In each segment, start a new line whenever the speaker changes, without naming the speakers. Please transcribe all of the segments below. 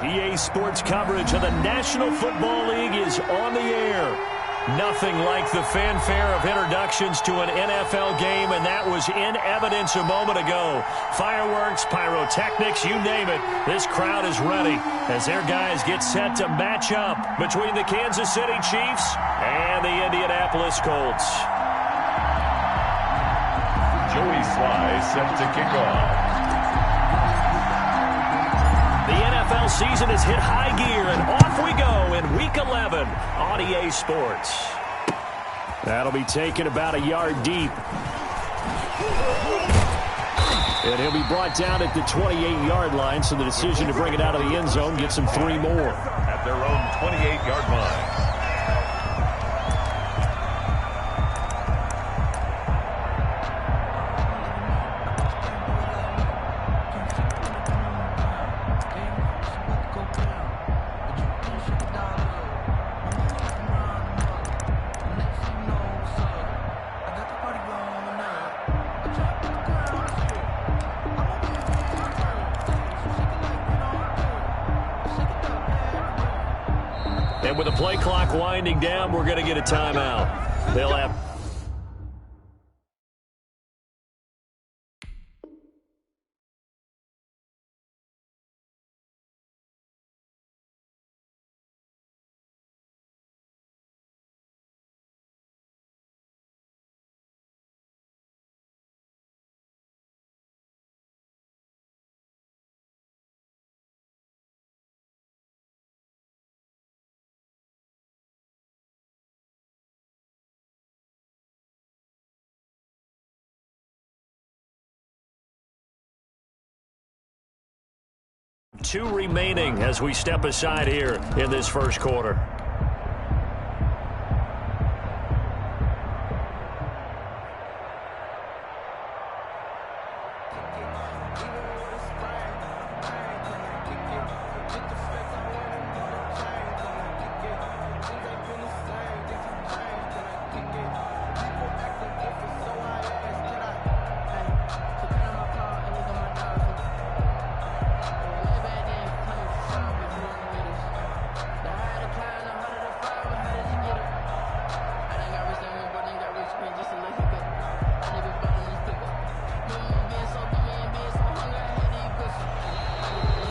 EA Sports coverage of the National Football League is on the air. Nothing like the fanfare of introductions to an NFL game, and that was in evidence a moment ago. Fireworks, pyrotechnics, you name it. This crowd is ready as their guys get set to match up between the Kansas City Chiefs and the Indianapolis Colts.
Joey Sly set to kick off.
The NFL season has hit high gear, and off we go in Week 11 on EA Sports. That'll be taken about a yard deep. And he'll be brought down at the 28-yard line, so the decision to bring it out of the end zone gets him 3 more.
At their own 28-yard line.
And with the play clock winding down, we're going to get a timeout. They'll have two remaining as we step aside here in this first quarter.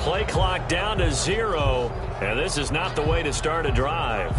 Play clock down to 0, and this is not the way to start a drive.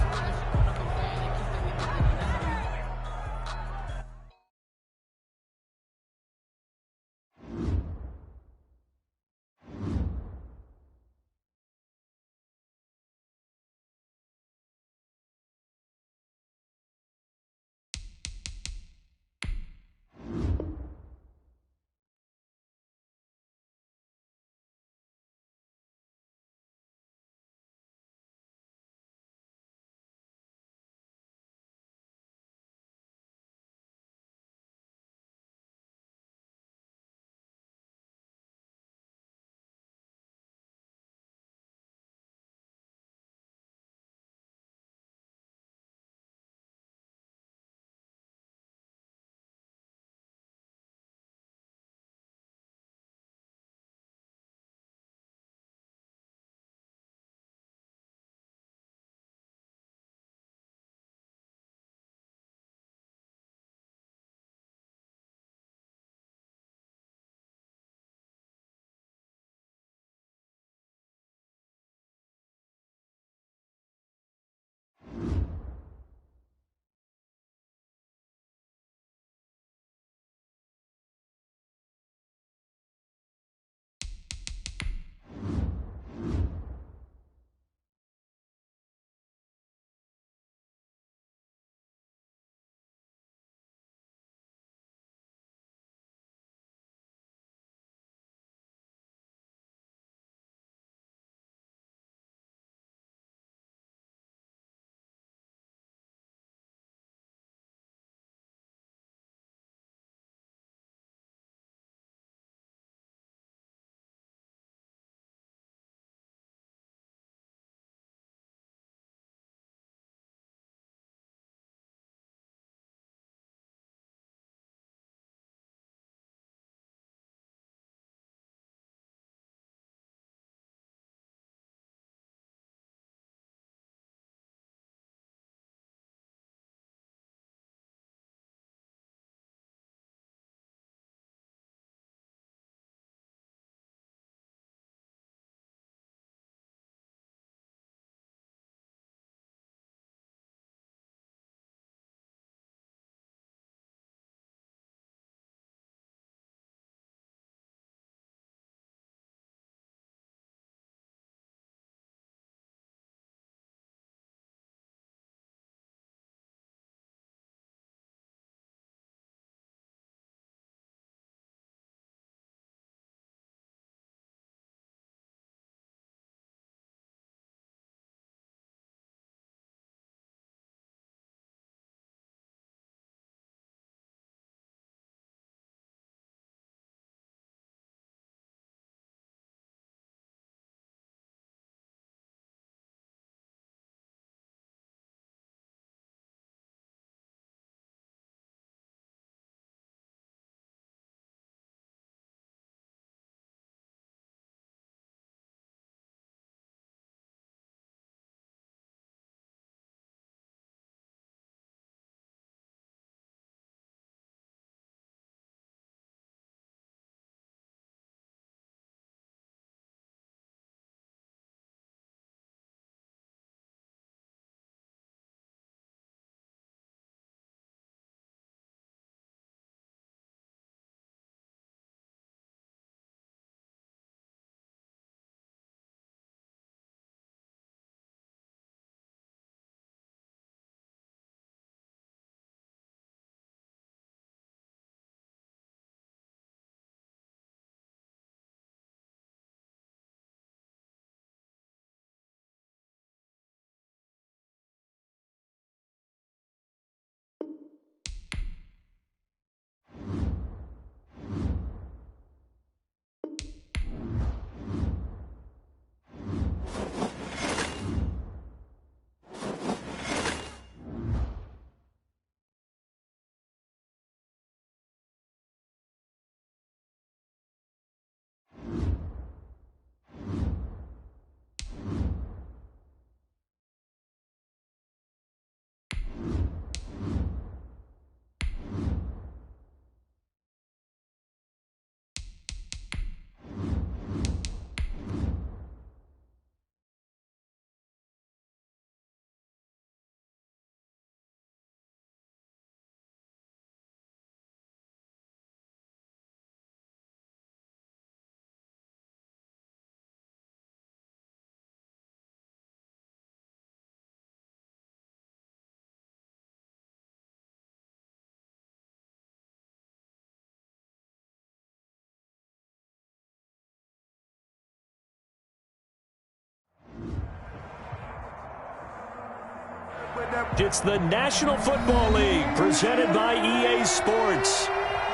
It's the National Football League presented by EA Sports.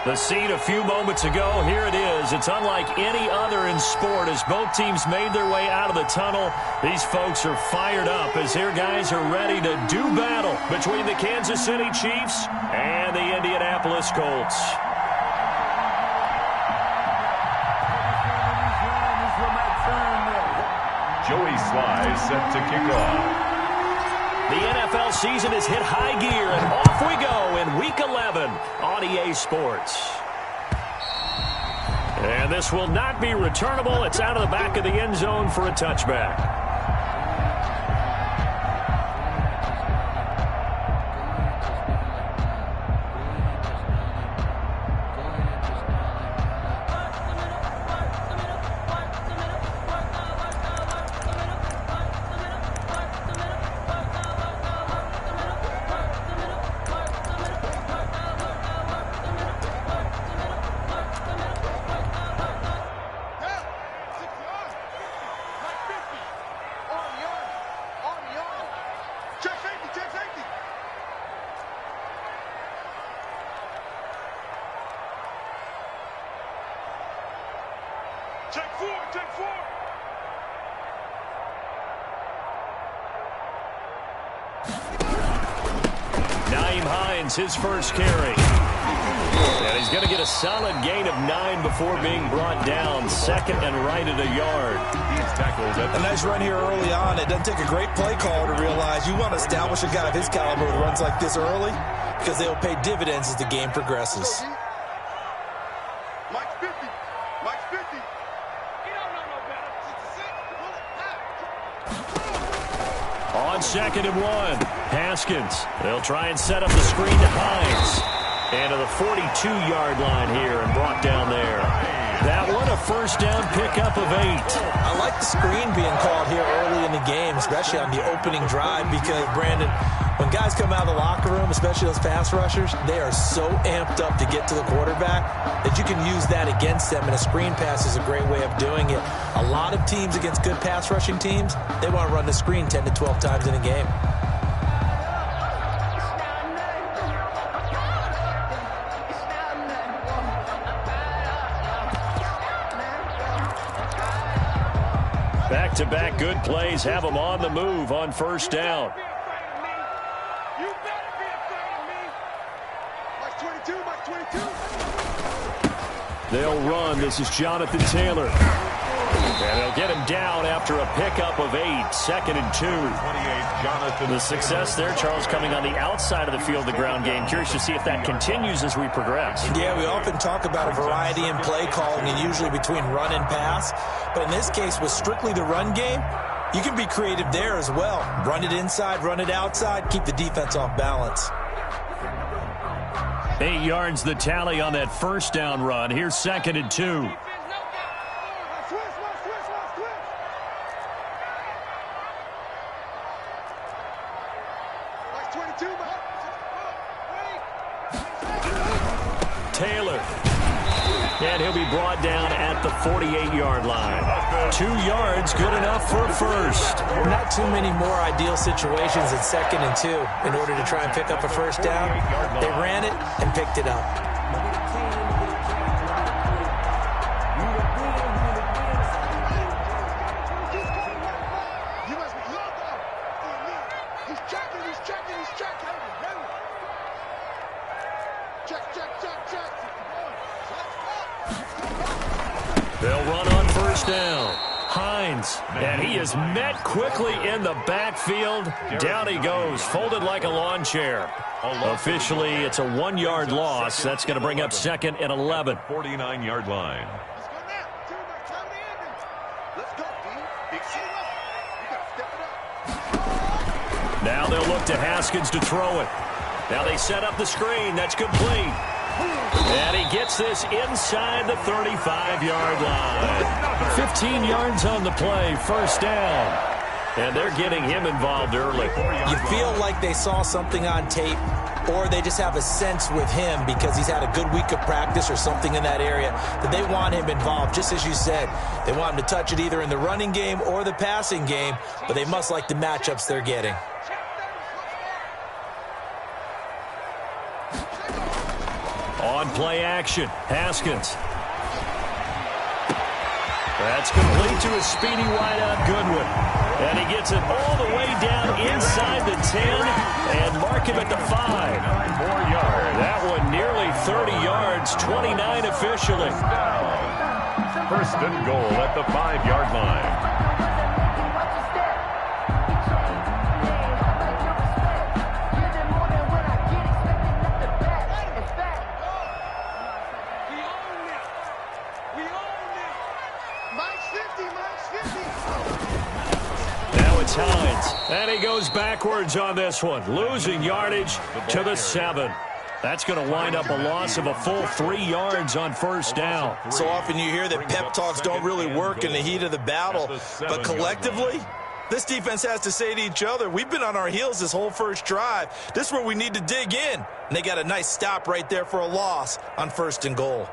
The scene a few moments ago, here it is. It's unlike any other in sport as both teams made their way out of the tunnel. These folks are fired up as their guys are ready to do battle between the Kansas City Chiefs and the Indianapolis Colts.
Joey Sly set to kick off.
The NFL season has hit high gear, and off we go in Week 11 on EA Sports. And this will not be returnable. It's out of the back of the end zone for a touchback. His first carry. And he's going to get a solid gain of 9 before being brought down. Second and right at a yard.
He's tackled at
a nice run here early on. It doesn't take a great play caller to realize you want to establish a guy of his caliber with runs like this early because they'll pay dividends as the game progresses.
Mike's 50. Mike's 50. He don't know no better. 66.
On second and 1. Haskins. They'll try and set up the screen to Hines. And to the 42-yard line here and brought down there. That one a first down pickup of 8.
I like the screen being called here early in the game, especially on the opening drive, because, Brandon, when guys come out of the locker room, especially those pass rushers, they are so amped up to get to the quarterback that you can use that against them, and a screen pass is a great way of doing it. A lot of teams against good pass rushing teams, they want to run the screen 10 to 12 times in a game.
Back-to-back good plays have them on the move on first down.
You better be afraid of me. Mike's 22, Mike's 22.
They'll run. This is Jonathan Taylor. And they'll get him down after a pickup of 8. Second and 2.
28, Jonathan.
The success there, Charles, coming on the outside of the field, the ground game. Curious to see if that continues as we progress.
Yeah, we often talk about a variety in play calling and usually between run and pass. But in this case, with strictly the run game, you can be creative there as well. Run it inside, run it outside, keep the defense off balance.
8 yards the tally on that first down run. Here's second and 2. Taylor. And he'll be brought down at the 48-yard line. 2 yards, good enough for a first.
Not too many more ideal situations at second and 2 in order to try and pick up a first down. They ran it and picked it up.
They'll run on first down. Hines, and he is met quickly in the backfield. Down he goes, folded like a lawn chair. Officially, it's a 1-yard loss. That's going to bring up second and 11.
49-yard line.
Now they'll look to Haskins to throw it. Now they set up the screen. That's complete. And he gets this inside the 35-yard line. 15 yards on the play, first down. And they're getting him involved early.
You feel like they saw something on tape, or they just have a sense with him because he's had a good week of practice or something in that area that they want him involved. Just as you said, they want him to touch it either in the running game or the passing game, but they must like the matchups they're getting.
On play action, Haskins. That's complete to a speedy wideout Goodwin. And he gets it all the way down inside the 10 and mark him at the 5.
9 more yards.
That one nearly 30 yards, 29 officially.
First and goal at the 5-yard line.
And he goes backwards on this one, losing yardage to the 7. That's going to wind up a loss of a full 3 yards on first down.
So often you hear that pep talks don't really work in the heat of the battle, but collectively, this defense has to say to each other, we've been on our heels this whole first drive. This is where we need to dig in. And they got a nice stop right there for a loss on first and goal.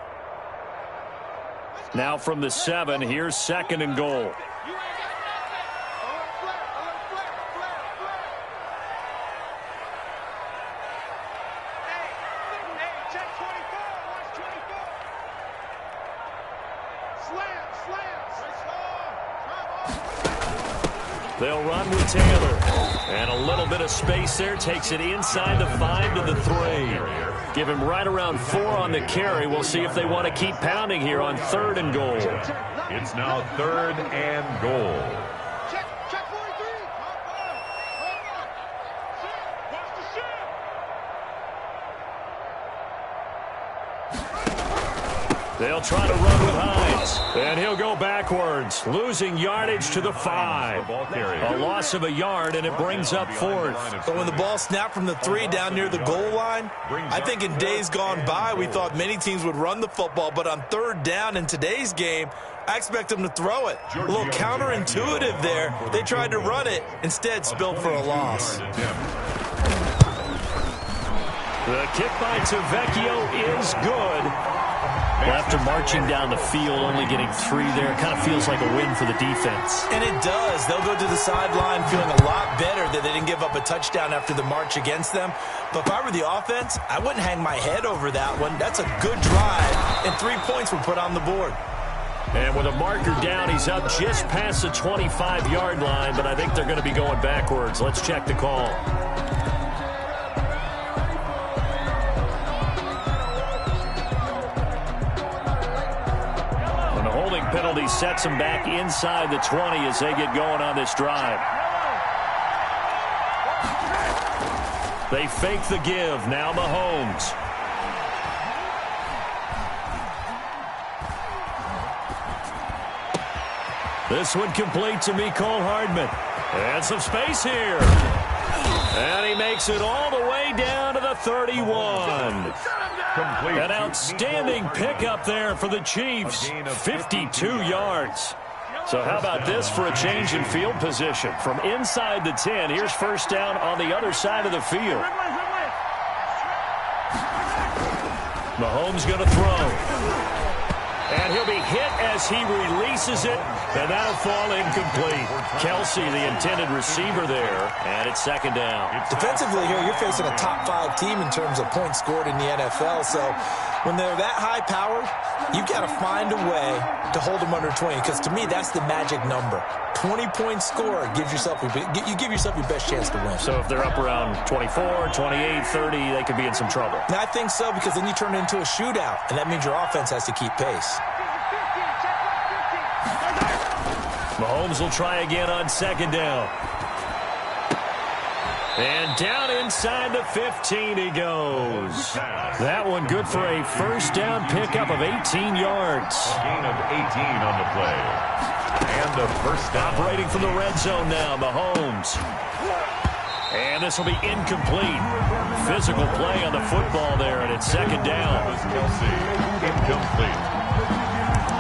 Now from the 7, here's second and goal. They'll run with Taylor. And a little bit of space there. Takes it inside the 5 to the 3. Give him right around 4 on the carry. We'll see if they want to keep pounding here on third and goal.
It's now third and goal.
They'll try to run with Hines. And he'll go backwards, losing yardage to the 5. A loss of a yard, and it brings up fourth.
So when the ball snapped from the 3 down near the goal line, I think in days gone by, we thought many teams would run the football, but on third down in today's game, I expect them to throw it. A little counterintuitive there. They tried to run it, instead spilled for a loss.
The kick by Tavecchio is good. Well, after marching down the field, only getting 3 there, it kind of feels like a win for the defense.
And it does. They'll go to the sideline feeling a lot better that they didn't give up a touchdown after the march against them. But if I were the offense, I wouldn't hang my head over that one. That's a good drive, and 3 points were put on the board.
And with a marker down, he's up just past the 25-yard line, but I think they're going to be going backwards. Let's check the call. Penalty sets them back inside the 20 as they get going on this drive. They fake the give. Now Mahomes. This one complete to Mecole Hardman. And some space here. And he makes it all the way down to the 31. An outstanding pickup there for the Chiefs. 52 yards. So how about this for a change in field position? From inside the 10, here's first down on the other side of the field. Mahomes going to throw. And he'll be hit as he releases it, and that'll fall incomplete. Kelsey, the intended receiver there, and it's second down.
Defensively here, you're facing a top-5 team in terms of points scored in the NFL, so when they're that high-powered, you've got to find a way to hold them under 20, because to me, that's the magic number. 20-point score gives yourself you give yourself your best chance to win.
So if they're up around 24, 28, 30, they could be in some trouble.
Now, I think so, because then you turn it into a shootout, and that means your offense has to keep pace.
Mahomes will try again on second down. And down inside the 15 he goes. That one good for a first down pickup of 18 yards.
Gain of 18 on the play. And the first down.
Operating from the red zone now, Mahomes. And this will be incomplete. Physical play on the football there, and it's second down.
Kelsey, incomplete.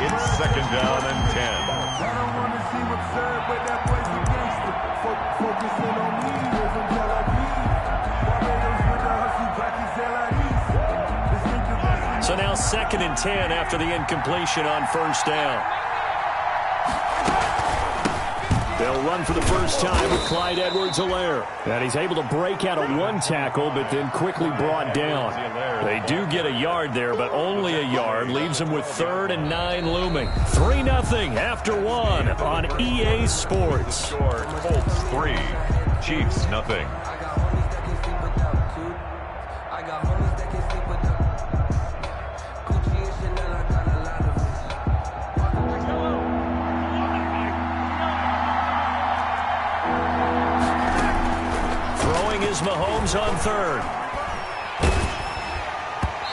It's second down and 10.
So now second and 10 after the incompletion on first down. They'll They'll run for the first time with Clyde Edwards-Helaire. And he's able to break out of one tackle, but then quickly brought down. They do get a yard there, but only a yard. Leaves them with 3rd and 9 looming. 3-0 after 1 on EA Sports.
Colts 3, Chiefs nothing.
Mahomes on 3rd.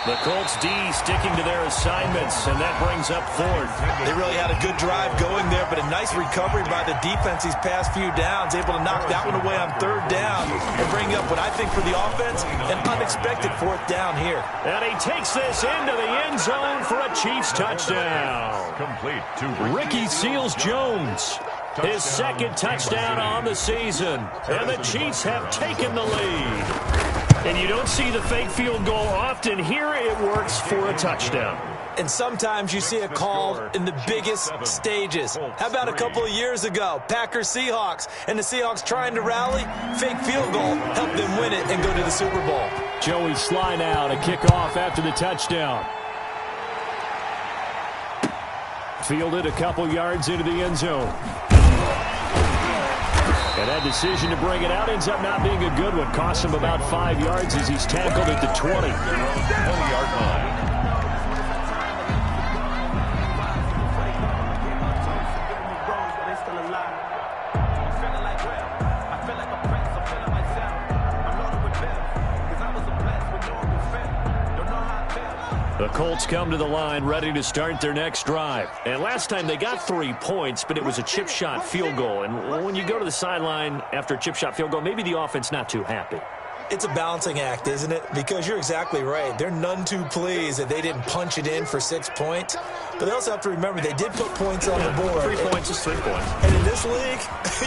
The Colts D sticking to their assignments, and that brings up 4th.
They really had a good drive going there, but a nice recovery by the defense these past few downs, able to knock that one away on 3rd down and bring up what I think for the offense, an unexpected 4th down here.
And he takes this into the end zone for a Chiefs touchdown.
Complete to
Ricky Seals-Jones. His 2nd touchdown on the season. And the Chiefs have taken the lead. And you don't see the fake field goal often. Here it works for a touchdown.
And sometimes you see a call in the biggest stages. How about a couple of years ago, Packers-Seahawks, and the Seahawks trying to rally? Fake field goal helped them win it and go to the Super Bowl.
Joey Sly now to kick off after the touchdown. Fielded a couple yards into the end zone. And that decision to bring it out ends up not being a good one. Costs him about 5 yards as he's tackled at the 20.
20-yard line.
The Colts come to the line ready to start their next drive. And last time they got 3 points, but it was a chip shot field goal. And when you go to the sideline after a chip shot field goal, maybe the offense not too happy.
It's a balancing act, isn't it? Because you're exactly right. They're none too pleased that they didn't punch it in for 6 points. But they also have to remember they did put points on the board.
3 points is 3 points.
And in this league,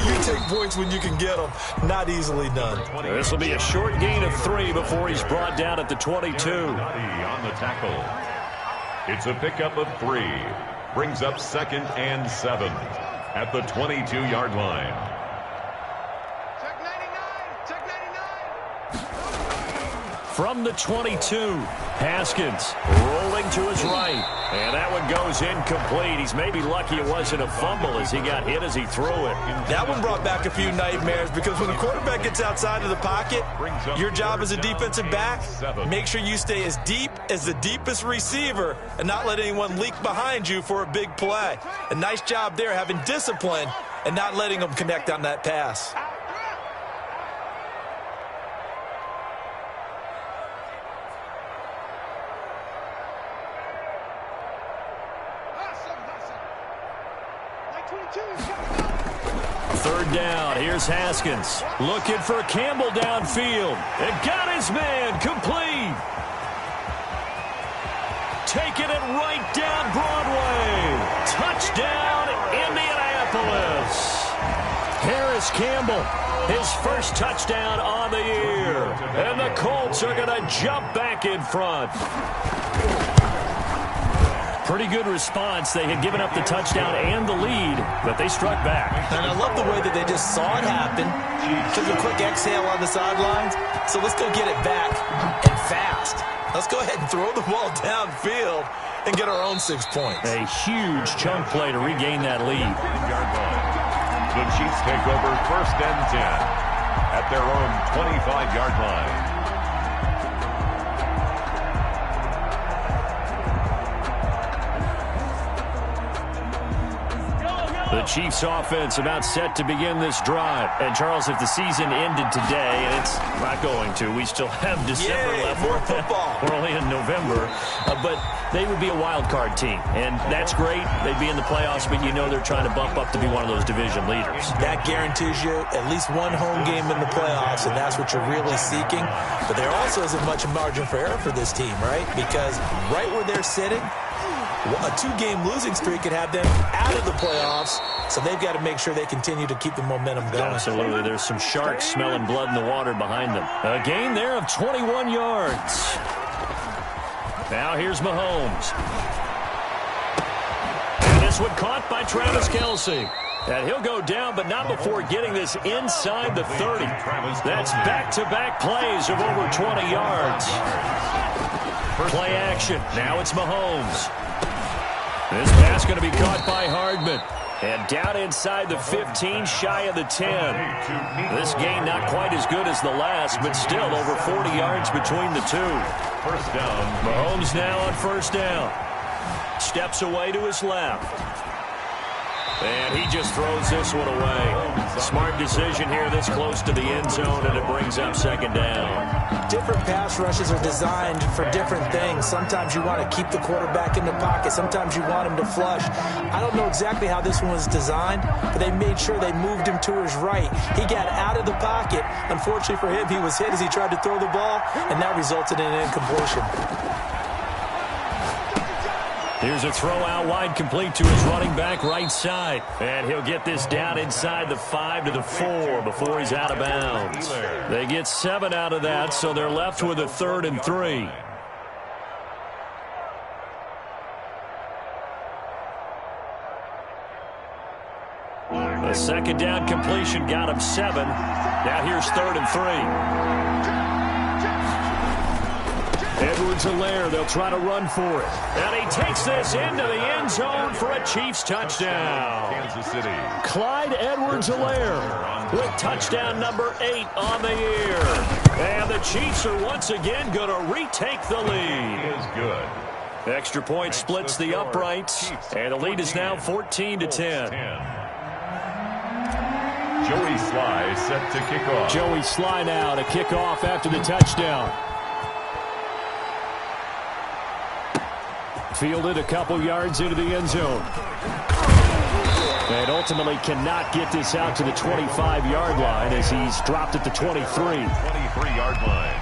you take points when you can get them. Not easily done.
This will be a short gain of 3 before he's brought down at the 22.
On the tackle. It's a pickup of 3. Brings up 2nd and 7 at the 22-yard line.
From the 22, Haskins rolling to his right. And that one goes incomplete. He's maybe lucky it wasn't a fumble as he got hit as he threw it.
That one brought back a few nightmares because when the quarterback gets outside of the pocket, your job as a defensive back, make sure you stay as deep as the deepest receiver and not let anyone leak behind you for a big play. A nice job there having discipline and not letting them connect on that pass.
Third down, here's Haskins. Looking for Campbell downfield. And got his man complete. Taking it right down Broadway. Touchdown, Indianapolis. Harris Campbell, his first touchdown on the year. And the Colts are going to jump back in front. Pretty good response. They had given up the touchdown and the lead, but they struck back.
And I love the way that they just saw it happen. Took a quick exhale on the sidelines. So let's go get it back and fast. Let's go ahead and throw the ball downfield and get our own 6 points.
A huge chunk play to regain that lead.
The Chiefs take over 1st and 10 at their own 25-yard line.
The Chiefs offense about set to begin this drive. And, Charles, if the season ended today, and it's not going to, we still have December left.
More football.
We're only in November. But they would be a wild card team. And that's great. They'd be in the playoffs, but you know they're trying to bump up to be one of those division leaders. That
guarantees you at least one home game in the playoffs, and that's what you're really seeking. But there also isn't much margin for error for this team, right? Because right where they're sitting, a 2-game losing streak could have them out of the playoffs, so they've got to make sure they continue to keep the momentum going.
Absolutely. There's some sharks smelling blood in the water behind them. A gain there of 21 yards. Now here's Mahomes. And this one caught by Travis Kelce. And he'll go down, but not before getting this inside the 30. That's back-to-back plays of over 20 yards. Play action. Now it's Mahomes. This pass going to be caught by Hardman. And down inside the 15, shy of the 10. This gain not quite as good as the last, but still over 40 yards between the two.
First down.
Mahomes now on first down. Steps away to his left. And he just throws this one away. Smart decision here this close to the end zone, and it brings up second down.
Different pass rushes are designed for different things. Sometimes you want to keep the quarterback in the pocket. Sometimes you want him to flush. I don't know exactly how this one was designed, but they made sure they moved him to his right. He got out of the pocket. Unfortunately for him, he was hit as he tried to throw the ball, and that resulted in an incompletion.
Here's a throw out wide, complete to his running back right side. And he'll get this down inside the 5 to the 4 before he's out of bounds. They get 7 out of that, so they're left with a 3rd and 3. A second down completion got him 7. Now here's 3rd and 3. Edwards-Helaire, they'll try to run for it. And he takes this into the end zone for a Chiefs touchdown.
Kansas City.
Clyde Edwards-Helaire with touchdown number 8 on the year. And the Chiefs are once again going to retake the lead.
He is good.
Extra point splits the uprights, and the lead is now 14 to 10.
Joey Sly set to kick off.
Joey Sly now to kick off after the touchdown. Fielded a couple yards into the end zone. And ultimately cannot get this out to the 25-yard line as he's dropped at the 23.
23-yard line.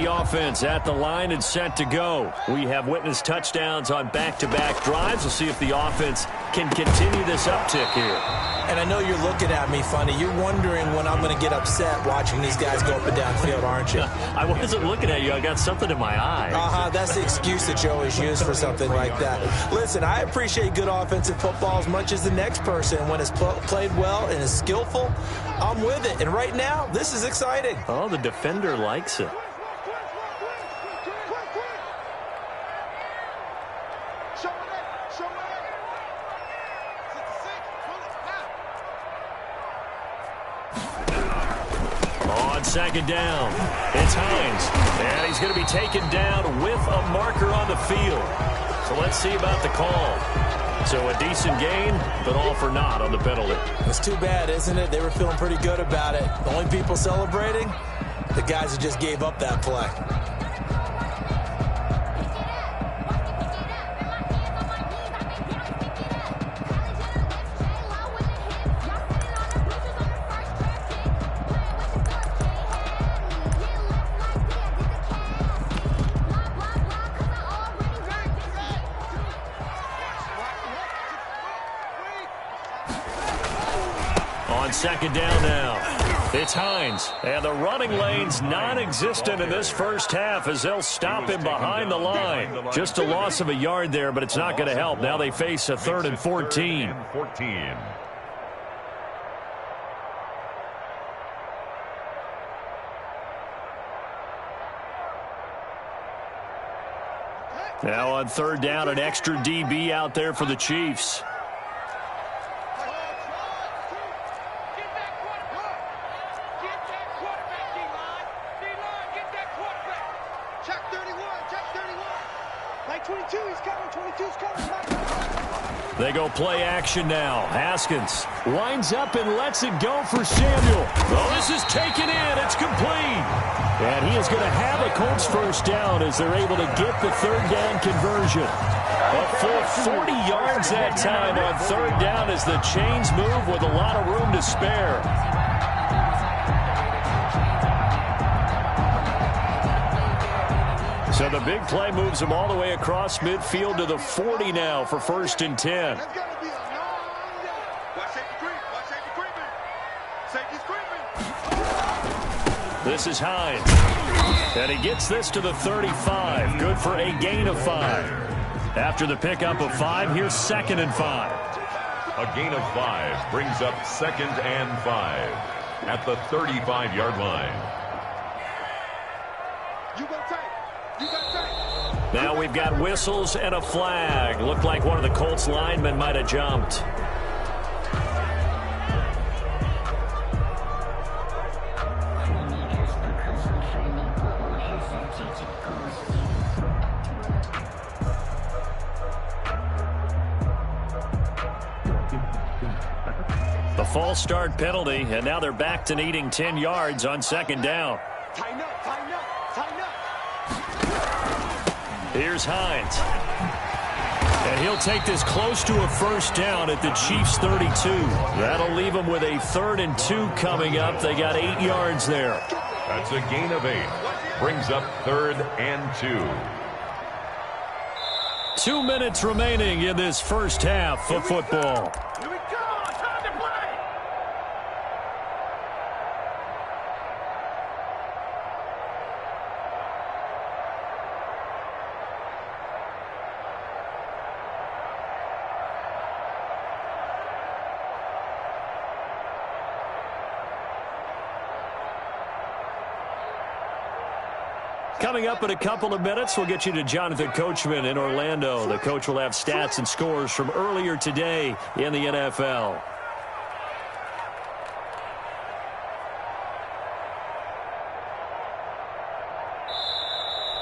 Offense at the line and set to go. We have witnessed touchdowns on back-to-back drives. We'll see if the offense can continue this uptick here.
And I know you're looking at me funny. You're wondering when I'm going to get upset watching these guys go up and down the field, aren't you?
I wasn't looking at you. I got something in my eye.
That's the excuse that you always use for something like that. Listen, I appreciate good offensive football as much as the next person. When it's played well and is skillful, I'm with it. And right now, this is exciting.
Oh, the defender likes it. Second down. It's Hines. And he's going to be taken down with a marker on the field. So let's see about the call. So a decent gain, but all for naught on the penalty.
It's too bad, isn't it? They were feeling pretty good about it. The only people celebrating, the guys who just gave up that play.
Second down now. It's Hines. And the running lane's non-existent in this first half as they'll stop him behind the line. Just a loss of a yard there, but it's not going to help. Now they face a 3rd and 14. Now on 3rd down, an extra DB out there for the Chiefs. They go play action now. Haskins lines up and lets it go for Samuel. Oh, this is taken in. It's complete. And he is going to have a Colts first down as they're able to get the 3rd down conversion. A full 40 yards that time on 3rd down as the chains move with a lot of room to spare. So the big play moves them all the way across midfield to the 40 now for 1st and 10.
That's got to be a long day. Watch safety creep. Watch safety creeping. Safety's creeping.
This is Hines. And he gets this to the 35. Good for a gain of 5. After the pickup of 5, here's 2nd and 5.
A gain of 5 brings up 2nd and 5 at the 35-yard line.
You go tight. You got tight.
Now we've got whistles and a flag. Looked like one of the Colts linemen might have jumped. The false start penalty, and now they're back to needing 10 yards on 2nd down.
Tighten up, tighten up, tighten up.
Here's Hines. And he'll take this close to a 1st down at the Chiefs' 32. That'll leave them with a 3rd and 2 coming up. They got 8 yards there.
That's a gain of 8. Brings up 3rd and 2.
2 minutes remaining in this first half of football.
Here we go. Time to play.
Coming up in a couple of minutes, we'll get you to Jonathan Coachman in Orlando. The coach will have stats and scores from earlier today in the NFL.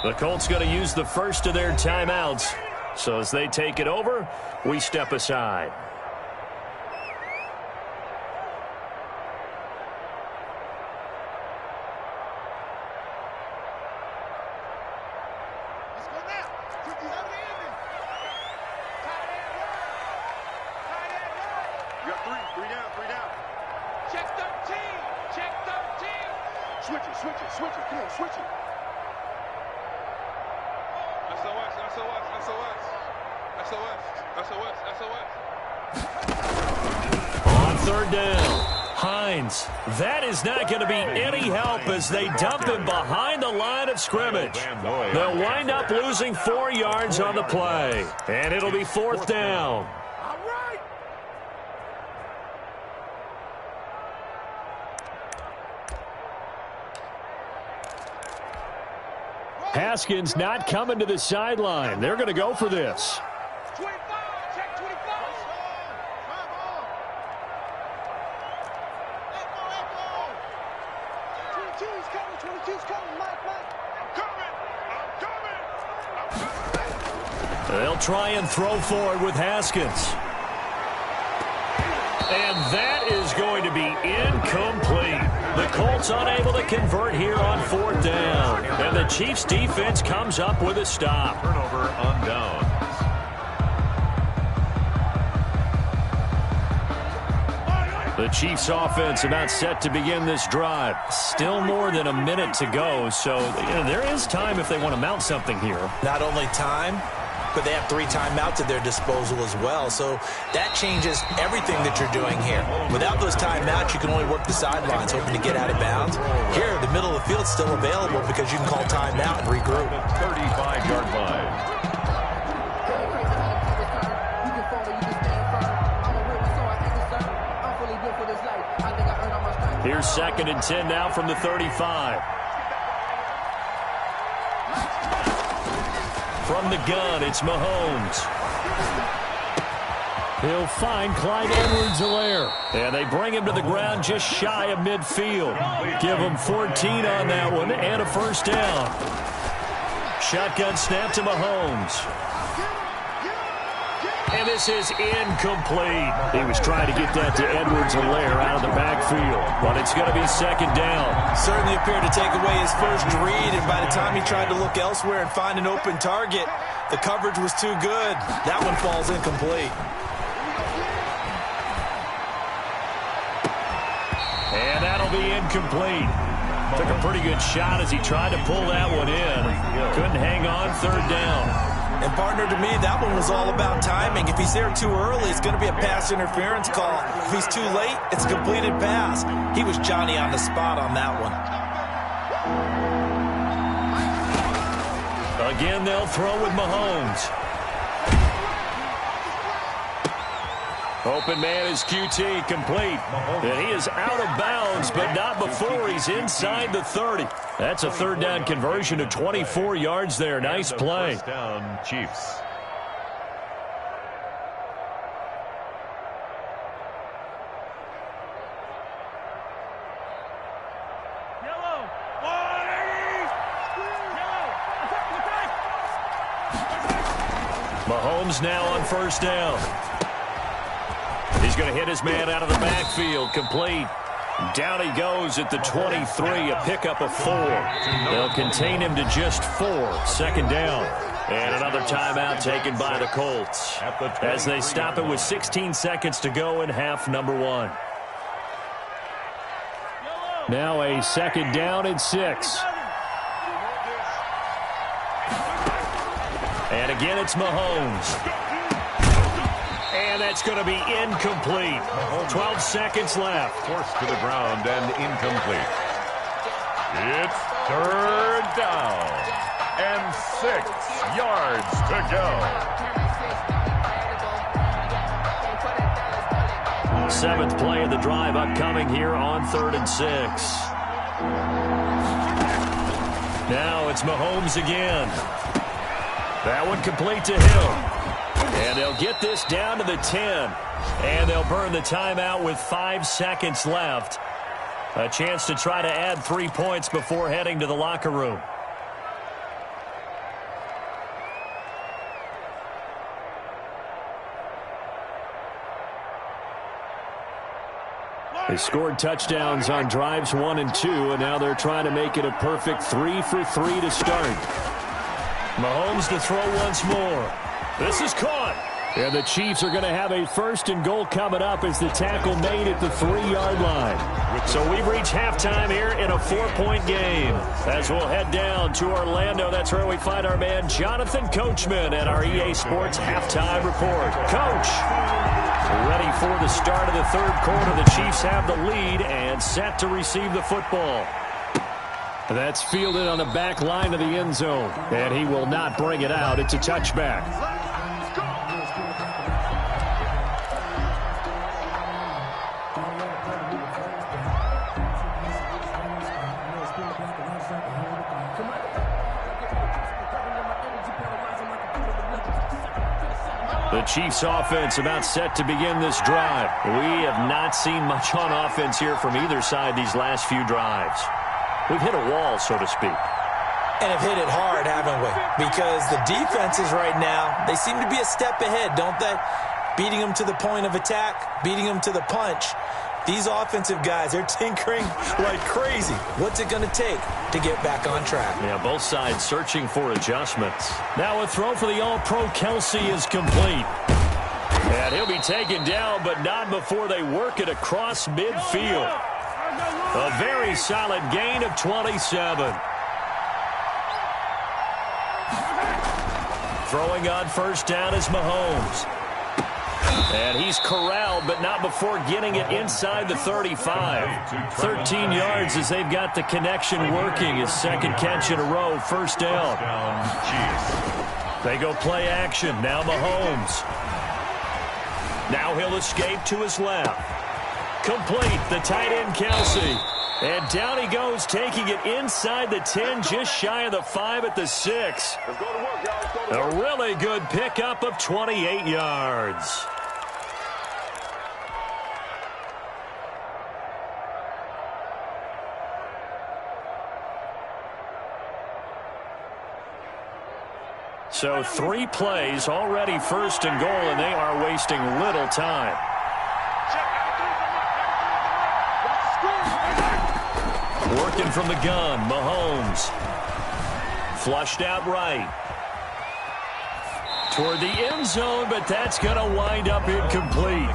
The Colts going to use the first of their timeouts. So as they take it over, we step aside.
Let's go now. 50 out of the ending. Tight end right. Tight end right. You got 3. 3 down. 3 down. Check 13. Check 13. Switch it. Switch it. Switch it. Come on. Switch it. SOS. SOS. SOS. SOS. SOS. SOS.
On 3rd down, Hines. That is not going to be any help as they dump him behind the line of scrimmage. They'll wind up losing 4 yards on the play, and it'll be 4th down.
All right.
Haskins not coming to the sideline. They're going to go for this.
25. Check 25. Come on. Let go. 22's coming. 22's coming. Mike. I'm coming.
They'll try and throw forward with Haskins. And that is going to be incomplete. The Colts unable to convert here on 4th down. And the Chiefs defense comes up with a stop.
Turnover on downs.
The Chiefs offense about set to begin this drive. Still more than a minute to go, so there is time if they want to mount something here.
Not only time, but they have 3 timeouts at their disposal as well. So that changes everything that you're doing here. Without those timeouts, you can only work the sidelines, hoping to get out of bounds. Here, the middle of the field's still available because you can call timeout and regroup.
35-yard line.
Here's 2nd and 10 now from the 35. From the gun, it's Mahomes. He'll find Clyde Edwards-Helaire. And they bring him to the ground just shy of midfield. Give him 14 on that one and a 1st down. Shotgun snap to Mahomes. And this is incomplete. He was trying to get that to Edwards-Helaire out of the backfield. But it's going to be 2nd down.
Certainly appeared to take away his first read, and by the time he tried to look elsewhere and find an open target, the coverage was too good. That one falls incomplete.
And that'll be incomplete. Took a pretty good shot as he tried to pull that one in. Couldn't hang on, third down.
And partner, to me, that one was all about timing. If he's there too early, it's going to be a pass interference call. If he's too late, it's a completed pass. He was Johnny on the spot on that one.
Again, they'll throw with Mahomes. Open man is QT, complete. And he is out of bounds, but not before he's inside the 30. That's a third down conversion of 24 yards there. Nice play.
First down, Chiefs.
Mahomes now on first down. He's going to hit his man out of the backfield. Complete. Down he goes at the 23, a pickup of 4. They'll contain him to just 4. Second down. And another timeout taken by the Colts as they stop it with 16 seconds to go in half number 1. Now a second down and 6. And again, it's Mahomes. And that's going to be incomplete. 12 seconds left.
Forced to the ground and incomplete. It's third down and 6 yards to go.
7th play of the drive upcoming here on 3rd and 6. Now it's Mahomes again. That one complete to him. And they'll get this down to the 10. And they'll burn the timeout with 5 seconds left. A chance to try to add 3 points before heading to the locker room. They scored touchdowns on drives 1 and 2, and now they're trying to make it a perfect 3 for 3 to start. Mahomes to throw once more. This is caught. And the Chiefs are going to have a first and goal coming up as the tackle made at the 3-yard line. So we've reached halftime here in a 4-point game. As we'll head down to Orlando, that's where we find our man Jonathan Coachman at our EA Sports Halftime Report. Coach, ready for the start of the 3rd quarter. The Chiefs have the lead and set to receive the football. That's fielded on the back line of the end zone. And he will not bring it out. It's a touchback. The Chiefs offense about set to begin this drive. We have not seen much on offense here from either side these last few drives. We've hit a wall, so to speak.
And have hit it hard, haven't we? Because the defenses right now, they seem to be a step ahead, don't they? Beating them to the point of attack, beating them to the punch. These offensive guys, they're tinkering like crazy. What's it going to take to get back on track?
Yeah, both sides searching for adjustments. Now a throw for the All-Pro Kelsey is complete. And he'll be taken down, but not before they work it across midfield. A very solid gain of 27. Throwing on first down is Mahomes. And he's corralled, but not before getting it inside the 35. 13 yards as they've got the connection working. His second catch in a row, first down. They go play action. Now Mahomes. Now he'll escape to his left. Complete, the tight end Kelsey. And down he goes, taking it inside the 10, just shy of the 5 at the 6. A really good pickup of 28 yards. So 3 plays, already first and goal, and they are wasting little time. Working from the gun, Mahomes. Flushed out right. toward the end zone, but that's going to wind up incomplete.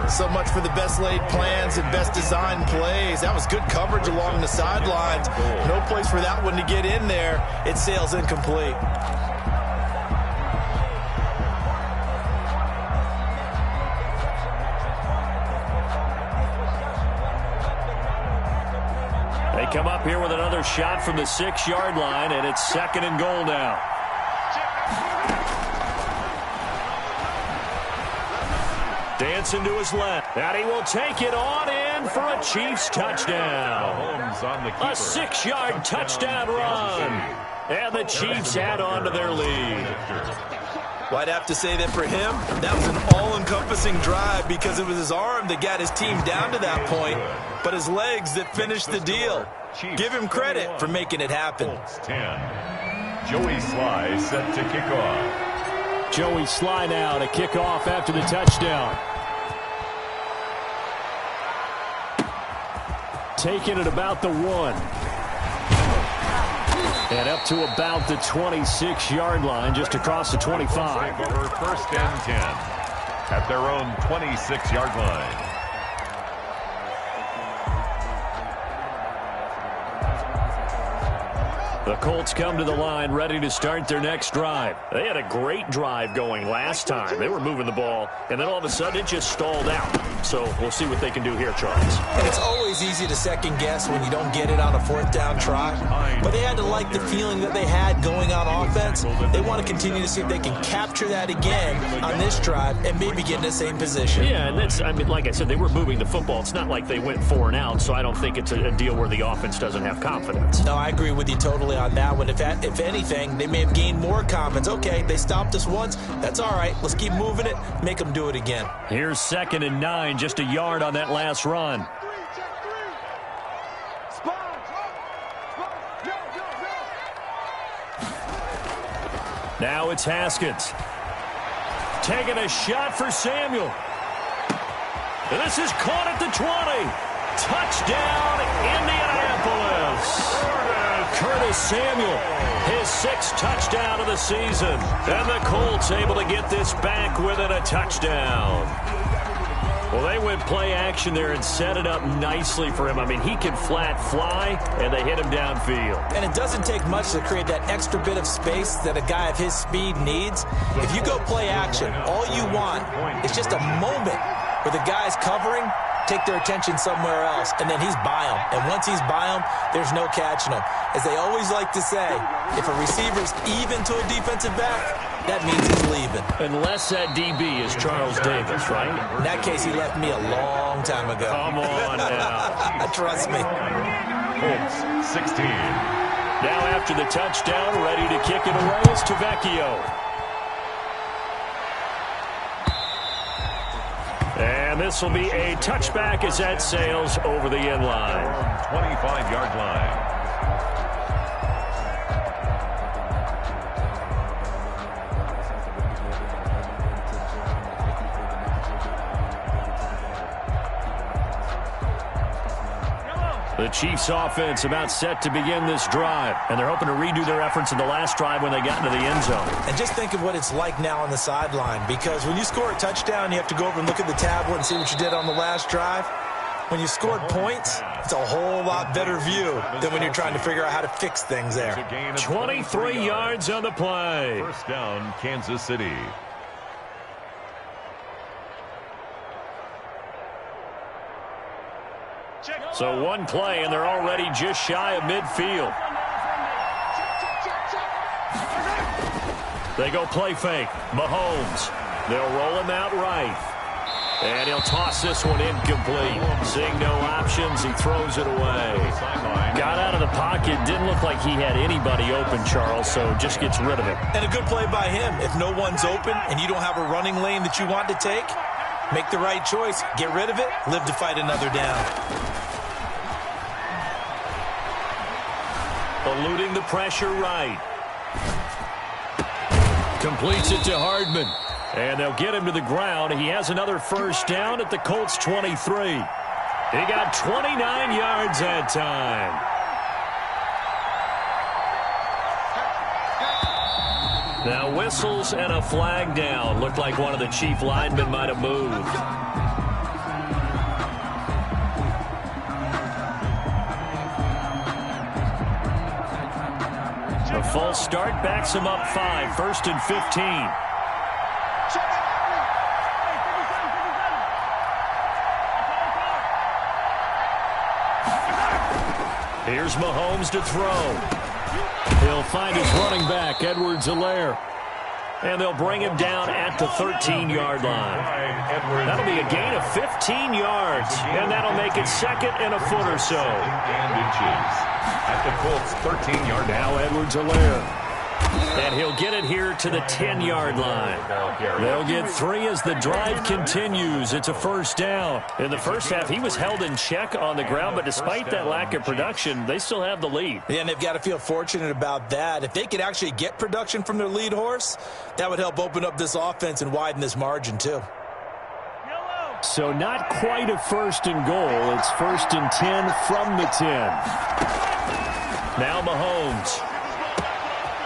So much for the best laid plans and best designed plays. That was good coverage along the sidelines. No place for that one to get in there. It sails incomplete.
They come up here with another shot from the 6-yard line, and it's 2nd and goal now. Dancing to his left. And he will take it on in for a Chiefs touchdown. A 6-yard touchdown run. And the Chiefs add on to their lead.
Well, I'd have to say that for him, that was an all-encompassing drive because it was his arm that got his team down to that point, but his legs that finished the deal. Give him credit for making it happen.
10. Joey Sly set to kick off.
Joey Sly now to kick off after the touchdown. Taking it about the 1. And up to about the 26-yard line, just across the 25.
Over 1st and 10 at their own 26-yard line.
The Colts come to the line ready to start their next drive. They had a great drive going last time. They were moving the ball, and then all of a sudden it just stalled out. So we'll see what they can do here, Charles.
And it's always easy to second guess when you don't get it on a 4th down try. But they had to like the feeling that they had going on offense. They want to continue to see if they can capture that again on this drive and maybe get in the same position.
Yeah, and that's, I mean, like I said, they were moving the football. It's not like they went 4 and out, so I don't think it's a deal where the offense doesn't have confidence.
No, I agree with you totally on that one. If anything, they may have gained more confidence. Okay, they stopped us once. That's all right. Let's keep moving it. Make them do it again.
Here's 2nd and 9, just a yard on that last run. Now it's Haskins. Taking a shot for Samuel. This is caught at the 20. Touchdown, Indianapolis. Curtis Samuel, his 6th touchdown of the season. And the Colts able to get this back within a touchdown. Well, they went play action there and set it up nicely for him. I mean, he can flat fly, and they hit him downfield.
And it doesn't take much to create that extra bit of space that a guy of his speed needs. If you go play action, all you want is just a moment where the guy's covering, take their attention somewhere else, and then he's by him. And once he's by him, there's no catching him. As they always like to say, if a receiver's even to a defensive back, that means he's leaving.
Unless that DB is Charles Davis, right?
In that case, he left me a long time ago.
Come on now.
Trust me.
Colts 16.
Now after the touchdown, ready to kick it away is Tavecchio. And this will be a touchback as that sails over the end line.
25-yard line.
The Chiefs offense about set to begin this drive, and they're hoping to redo their efforts in the last drive when they got into the end zone.
And just think of what it's like now on the sideline, because when you score a touchdown, you have to go over and look at the tablet and see what you did on the last drive. When you scored points, it's a whole lot better view than when you're trying to figure out how to fix things there.
23 yards on the play.
1st down, Kansas City.
So one play, and they're already just shy of midfield. They go play fake. Mahomes. They'll roll him out right. And he'll toss this one incomplete. Seeing no options, he throws it away. Got out of the pocket. Didn't look like he had anybody open, Charles, so just gets rid of it.
And a good play by him. If no one's open and you don't have a running lane that you want to take, make the right choice. Get rid of it. Live to fight another down.
Eluding the pressure right. Completes it to Hardman. And they'll get him to the ground. He has another 1st down at the Colts 23. He got 29 yards that time. Now whistles and a flag down. Looked like one of the chief linemen might have moved. A false start backs him up 5, 1st and 15. Here's Mahomes to throw. He'll find his running back, Edwards-Helaire. And they'll bring him down at the 13-yard line. That'll be a gain of 15 yards. And that'll make it 2nd and a foot or so.
And inches at the Colts' 13-yard.
Now Edwards-Helaire. And he'll get it here to the 10-yard line. They'll get 3 as the drive continues. It's a first down. In the first half, he was held in check on the ground, but despite that lack of production, they still have the lead.
Yeah, and they've got to feel fortunate about that. If they could actually get production from their lead horse, that would help open up this offense and widen this margin, too.
So not quite a 1st and goal. It's 1st and 10 from the 10. Now Mahomes.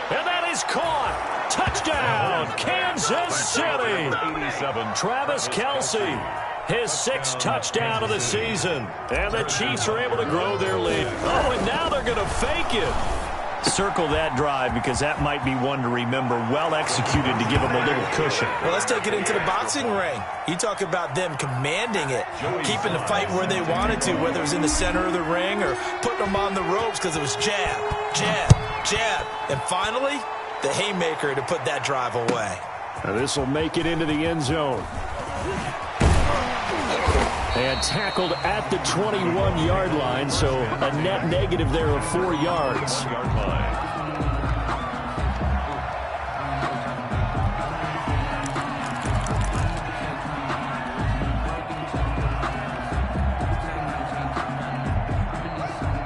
And that is caught. Touchdown, Kansas City.
87.
Travis Kelce, his 6th touchdown of the season. And the Chiefs are able to grow their lead. Oh, and now they're going to fake it. Circle that drive because that might be one to remember. Well executed to give them a little cushion.
Well, let's take it into the boxing ring. You talk about them commanding it, keeping the fight where they wanted to, whether it was in the center of the ring or putting them on the ropes because it was jab, jab, jab. And finally, the haymaker to put that drive away.
Now this will make it into the end zone. And tackled at the 21-yard line, so a net negative there of 4 yards.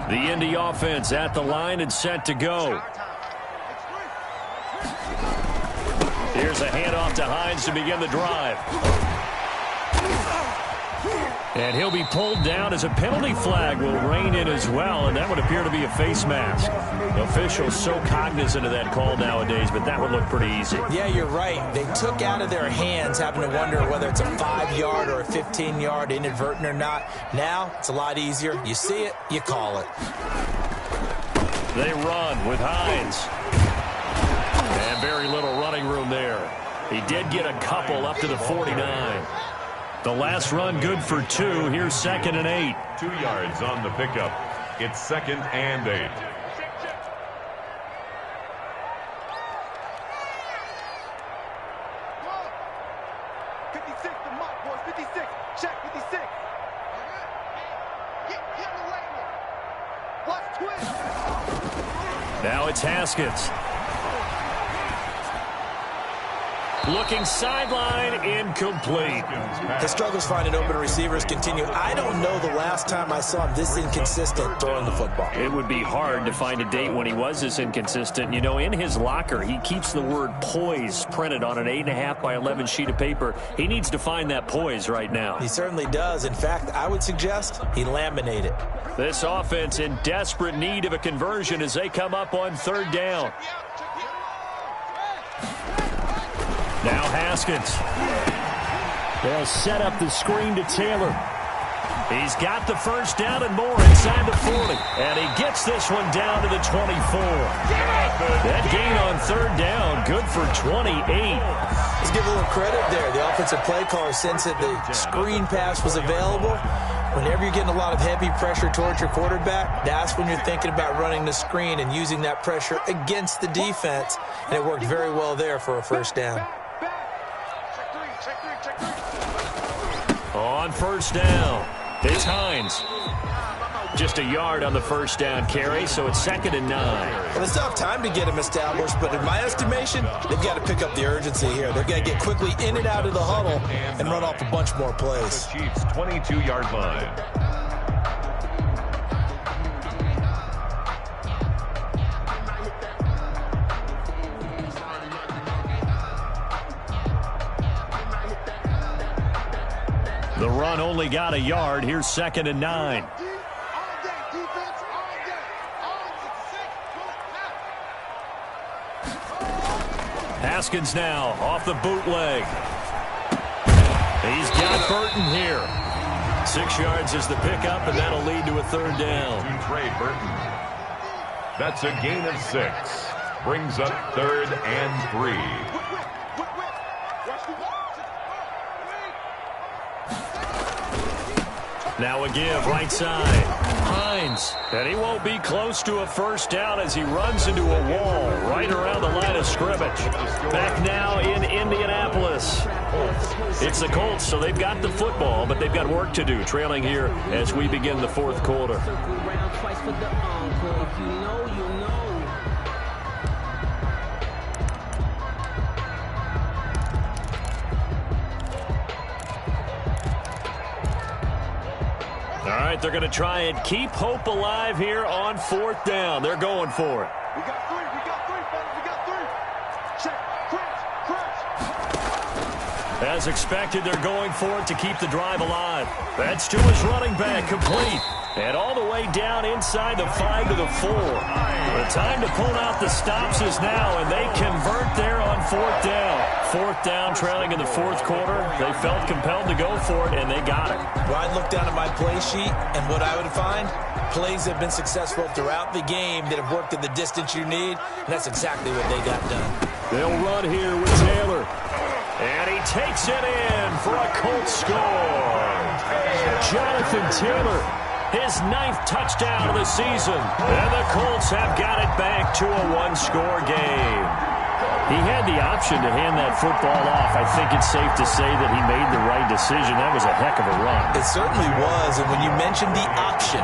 The Indy offense at the line and set to go. Here's a handoff to Hines to begin the drive. And he'll be pulled down as a penalty flag will rein in as well, and that would appear to be a face mask. Officials so cognizant of that call nowadays, but that would look pretty easy.
Yeah, you're right. They took out of their hands having to wonder whether it's a 5-yard or a 15-yard inadvertent or not. Now, it's a lot easier. You see it, you call it.
They run with Hines. And very little running room there. He did get a couple up to the 49. The last run good for 2. Here's 2nd and 8.
2 yards on the pickup. It's 2nd and 8.
Now it's Haskins. Looking sideline, incomplete.
His struggles finding open receivers continue. I don't know the last time I saw him this inconsistent throwing the football.
It would be hard to find a date when he was this inconsistent. You know, in his locker, he keeps the word poise printed on an 8.5 by 11 sheet of paper. He needs to find that poise right now.
He certainly does. In fact, I would suggest he laminate it.
This offense in desperate need of a conversion as they come up on 3rd down. Now Haskins. They'll set up the screen to Taylor. He's got the first down and more inside the 40. And he gets this one down to the 24. That gain on 3rd down, good for 28.
Let's give a little credit there. The offensive play caller sensed that the screen pass was available. Whenever you're getting a lot of heavy pressure towards your quarterback, that's when you're thinking about running the screen and using that pressure against the defense. And it worked very well there for a first down.
On 1st down, it's Hines. Just a yard on the first down carry, so it's 2nd and 9.
Well, it's tough time to get him established, but in my estimation, they've got to pick up the urgency here. They've got to get quickly in and out of the huddle and run off a bunch more plays.
The Chiefs' 22-yard line.
The run only got a yard. Here's 2nd and 9. Haskins now off the bootleg. He's got Burton here. 6 yards is the pickup, and that'll lead to a third down.
To Trey Burton. That's a gain of 6. Brings up 3rd and 3.
Now a give right side. Hines. And he won't be close to a first down as he runs into a wall right around the line of scrimmage. Back now in Indianapolis. It's the Colts, so they've got the football, but they've got work to do, trailing here as we begin the fourth quarter. All right, they're going to try and keep hope alive here on 4th down. They're going for it.
We got 3, fellas, we got 3. Check, crunch.
As expected, they're going for it to keep the drive alive. That's to his running back, complete. And all the way down inside the 5 to the 4. The time to pull out the stops is now, and they convert there on 4th down. 4th down, trailing in the fourth quarter. They felt compelled to go for it, and they got it.
Well, I'd look down at my play sheet, and what I would find, plays have been successful throughout the game that have worked in the distance you need, and that's exactly what they got done.
They'll run here with Taylor. And he takes it in for a Colts score. Jonathan Taylor, his 9th touchdown of the season. And the Colts have got it back to a one-score game. He had the option to hand that football off. I think it's safe to say that he made the right decision. That was a heck of a run.
It certainly was, and when you mentioned the option,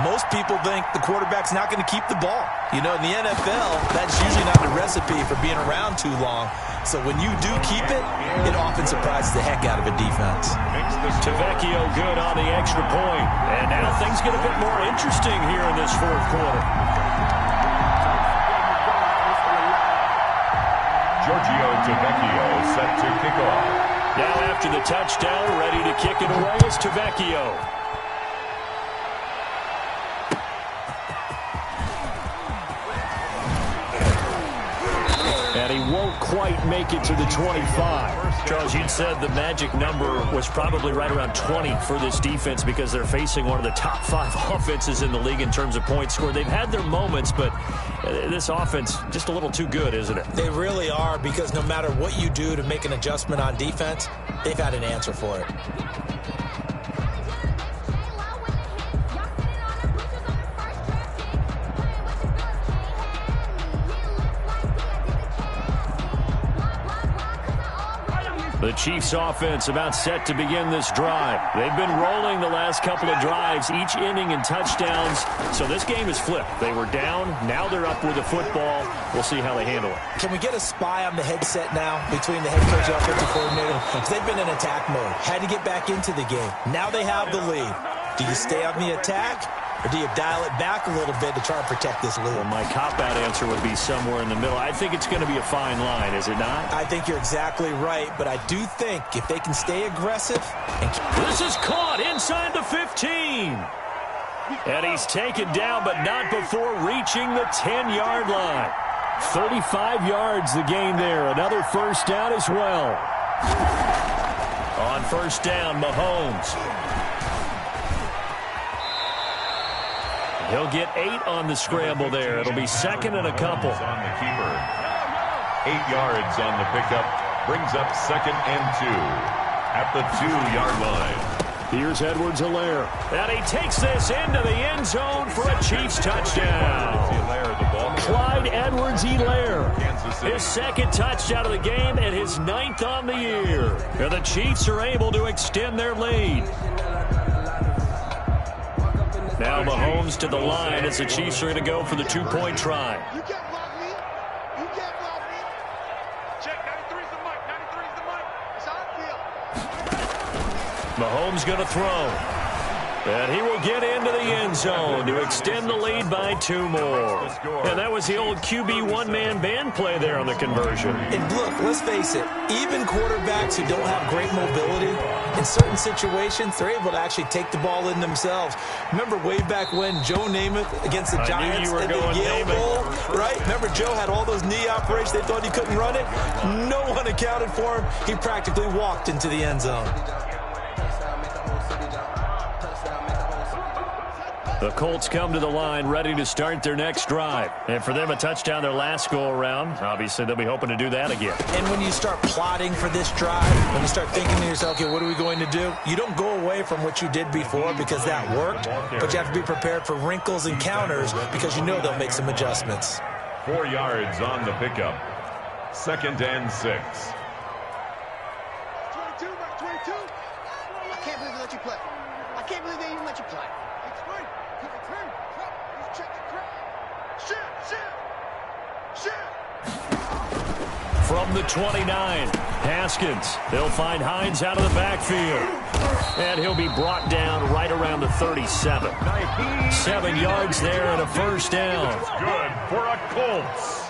most people think the quarterback's not going to keep the ball. You know, in the NFL, that's usually not the recipe for being around too long. So when you do keep it, it often surprises the heck out of a defense.
Tavecchio good on the extra point. And now things get a bit more interesting here in this fourth quarter.
Giorgio Tavecchio set to kick off.
Now after the touchdown, ready to kick it away is Tavecchio. And he won't quite make it to the 25. Charles, you'd said the magic number was probably right around 20 for this defense because they're facing one of the top 5 offenses in the league in terms of points scored. They've had their moments, but this offense just a little too good, isn't it?
They really are, because no matter what you do to make an adjustment on defense, they've had an answer for it.
The Chiefs offense about set to begin this drive. They've been rolling the last couple of drives, each inning in touchdowns. So this game is flipped. They were down. Now they're up with the football. We'll see how they handle it.
Can we get a spy on the headset now between the head coach and offensive coordinator? Because they've been in attack mode. Had to get back into the game. Now they have the lead. Do you stay on the attack? Or do you dial it back a little bit to try and protect this lead?
Well, my cop-out answer would be somewhere in the middle. I think it's going to be a fine line, is it not?
I think you're exactly right, but I do think if they can stay aggressive and
this is caught inside the 15. And he's taken down, but not before reaching the 10-yard line. 35 yards the gain there. Another first down as well. On first down, Mahomes. He'll get 8 on the scramble there. It'll be second and a couple.
On the keeper. 8 yards on the pickup. Brings up second and 2 at the 2-yard line.
Here's Edwards-Helaire. And he takes this into the end zone for a Chiefs touchdown. Clyde Edwards-Helaire. His second touchdown of the game and his 9th on the year. And the Chiefs are able to extend their lead. Now Mahomes to the line as the Chiefs are going to go for the 2-point try.
You can't block me. You can't block me. Check, 93's the mic. 93's the mic. It's how I feel.
Mahomes going to throw. And he will get into the end zone to extend the lead by 2 more. And that was the old QB one-man band play there on the conversion.
And look, let's face it, even quarterbacks who don't have great mobility, in certain situations, they're able to actually take the ball in themselves. Remember way back when Joe Namath against the Giants in the Yale Bowl, right? Remember Joe had all those knee operations. They thought he couldn't run it. No one accounted for him. He practically walked into the end zone.
The Colts come to the line ready to start their next drive. And for them, a touchdown their last go-around. Obviously, they'll be hoping to do that again.
And when you start plotting for this drive, when you start thinking to yourself, okay, what are we going to do? You don't go away from what you did before because that worked, but you have to be prepared for wrinkles and counters because you know they'll make some adjustments.
4 yards on the pickup. 2nd and 6.
22, 22. I can't believe they let you play. I can't believe they even let you play.
From the 29, Haskins. They'll find Hines out of the backfield. And he'll be brought down right around the 37. 7 yards there and a first down.
Good for a Colts.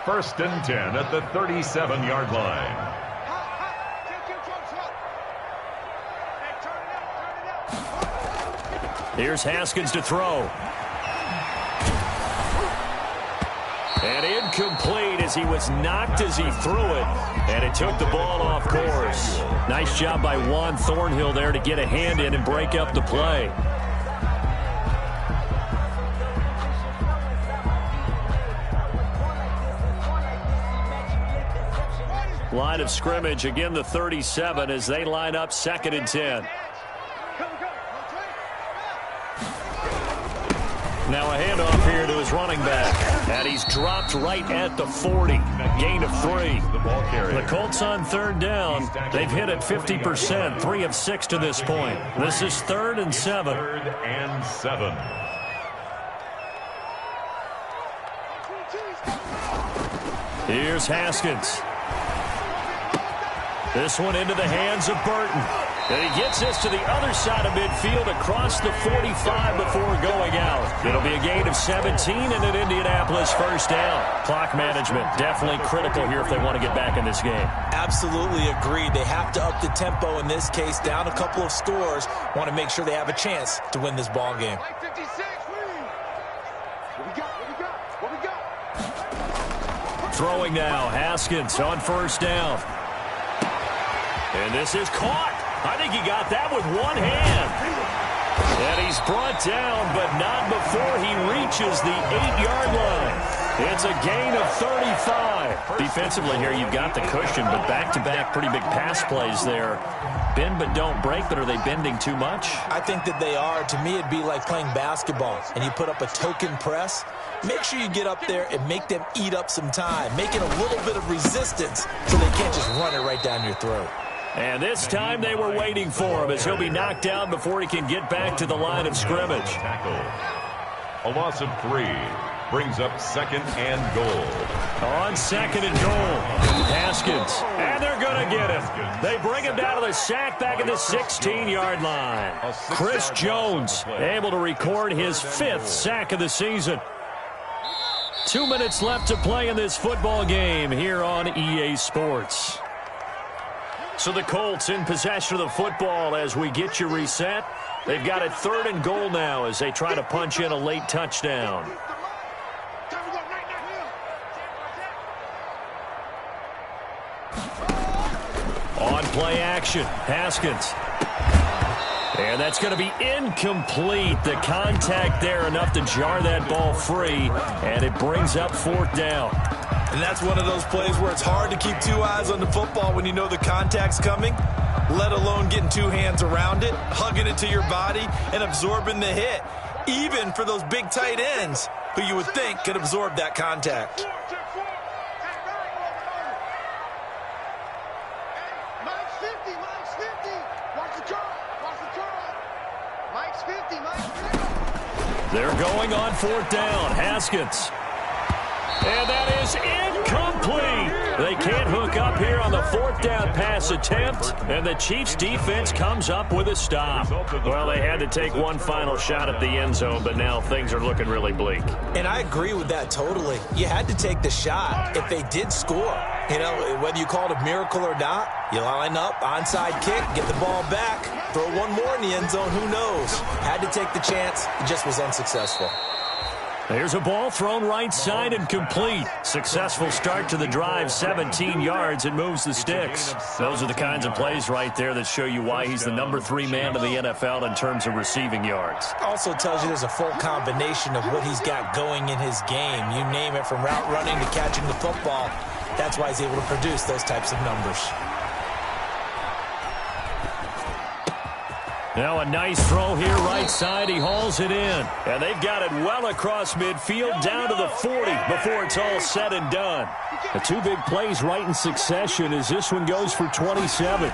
1st and 10 at the 37-yard line.
Here's Haskins to throw. And incomplete as he was knocked as he threw it. And it took the ball off course. Nice job by Juan Thornhill there to get a hand in and break up the play. Line of scrimmage, again the 37 as they line up 2nd and 10. Now a handoff here to his running back. And he's dropped right at the 40. Gain of 3. The Colts on 3rd down. They've hit it 50%. 3 of 6 to this point. This is 3rd and 7.
3rd and 7.
Here's Haskins. This one into the hands of Burton. And he gets this to the other side of midfield across the 45 before going out. It'll be a gain of 17 and an Indianapolis first down. Clock management definitely critical here if they want to get back in this game.
Absolutely agreed. They have to up the tempo in this case, down a couple of scores. Want to make sure they have a chance to win this ball game.
Throwing now, Haskins on 1st down. And this is caught. I think he got that with one hand. And he's brought down, but not before he reaches the 8-yard line. It's a gain of 35. Defensively here, you've got the cushion, but back-to-back pretty big pass plays there. Bend but don't break, but are they bending too much?
I think that they are. To me, it'd be like playing basketball, and you put up a token press. Make sure you get up there and make them eat up some time, making a little bit of resistance so they can't just run it right down your throat.
And this time they were waiting for him as he'll be knocked down before he can get back to the line of scrimmage.
A loss of 3 brings up 2nd and goal.
On 2nd and goal, Haskins. And they're going to get him. They bring him down to the sack back at the 16-yard line. Chris Jones able to record his 5th sack of the season. 2 minutes left to play in this football game here on EA Sports. So the Colts in possession of the football as we get you reset. They've got it 3rd and goal now as they try to punch in a late touchdown. On play action, Haskins. And that's going to be incomplete. The contact there enough to jar that ball free, and it brings up 4th down.
And that's one of those plays where it's hard to keep 2 eyes on the football when you know the contact's coming, let alone getting 2 hands around it, hugging it to your body, and absorbing the hit, even for those big tight ends who you would think could absorb that contact.
They're going on 4th down. Haskins. And that is incomplete. They can't hook up here on the fourth down pass attempt, and the Chiefs defense comes up with a stop. Well, they had to take one final shot at the end zone, but now things are looking really bleak.
And I agree with that totally. You had to take the shot if they did score. You know, whether you call it a miracle or not, you line up, onside kick, get the ball back, throw one more in the end zone, who knows? Had to take the chance, it just was unsuccessful.
Here's a ball thrown right side and complete. Successful start to the drive, 17 yards. It moves the sticks. Those are the kinds of plays right there that show you why he's the number 3 man in the NFL in terms of receiving yards.
Also tells you there's a full combination of what he's got going in his game. You name it, from route running to catching the football. That's why he's able to produce those types of numbers.
Now a nice throw here right side. He hauls it in. And they've got it well across midfield down to the 40 before it's all said and done. The two big plays right in succession as this one goes for 27.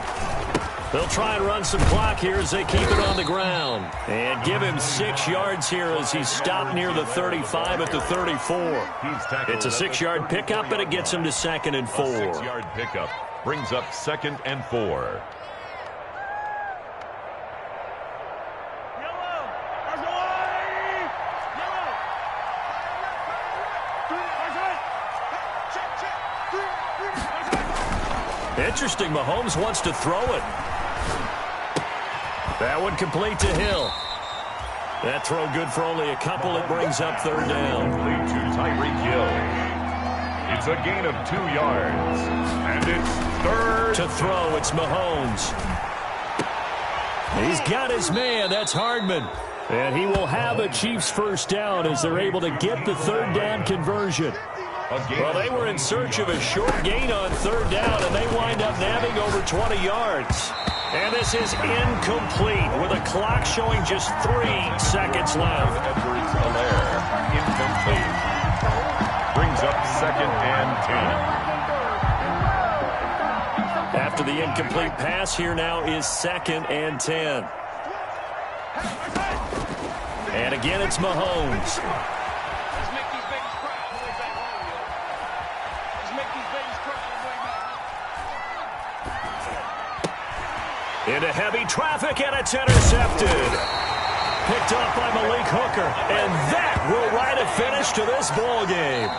They'll try and run some clock here as they keep it on the ground. And give him 6 yards here as he's stopped near the 35 at the 34. It's a 6-yard pickup, and it gets him to 2nd and 4.
6-yard pickup brings up 2nd and 4.
Interesting, Mahomes wants to throw it. That one complete to Hill. That throw good for only a couple. It brings up 3rd down.
Complete to Tyreek Hill. It's a gain of 2 yards. And it's 3rd.
To throw, it's Mahomes. He's got his man. That's Hardman. And he will have a Chiefs 1st down as they're able to get the 3rd down conversion. Well, they were in search of a short gain on 3rd down, and they wind up nabbing over 20 yards. And this is incomplete with a clock showing just 3 seconds left.
Incomplete. Brings up 2nd and 10.
After the incomplete pass, here now is 2nd and 10. And again, it's Mahomes. Into heavy traffic, and it's intercepted. Picked off by Malik Hooker, and that will write a finish to this ball game.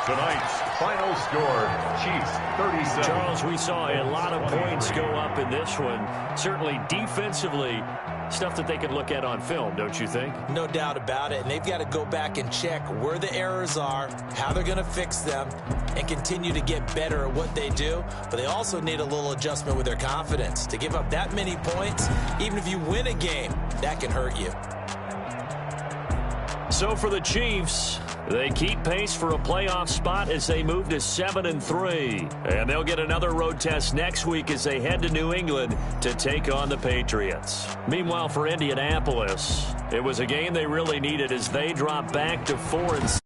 Tonight's final score, Chiefs 37.
Charles, we saw a lot of points go up in this one. Certainly defensively, stuff that they can look at on film, don't you think?
No doubt about it, and they've got to go back and check where the errors are, how they're going to fix them, and continue to get better at what they do. But they also need a little adjustment with their confidence. To give up that many points, even if you win a game, that can hurt you.
So for the Chiefs, they keep pace for a playoff spot as they move to 7-3. And they'll get another road test next week as they head to New England to take on the Patriots. Meanwhile, for Indianapolis, it was a game they really needed as they drop back to 4-6.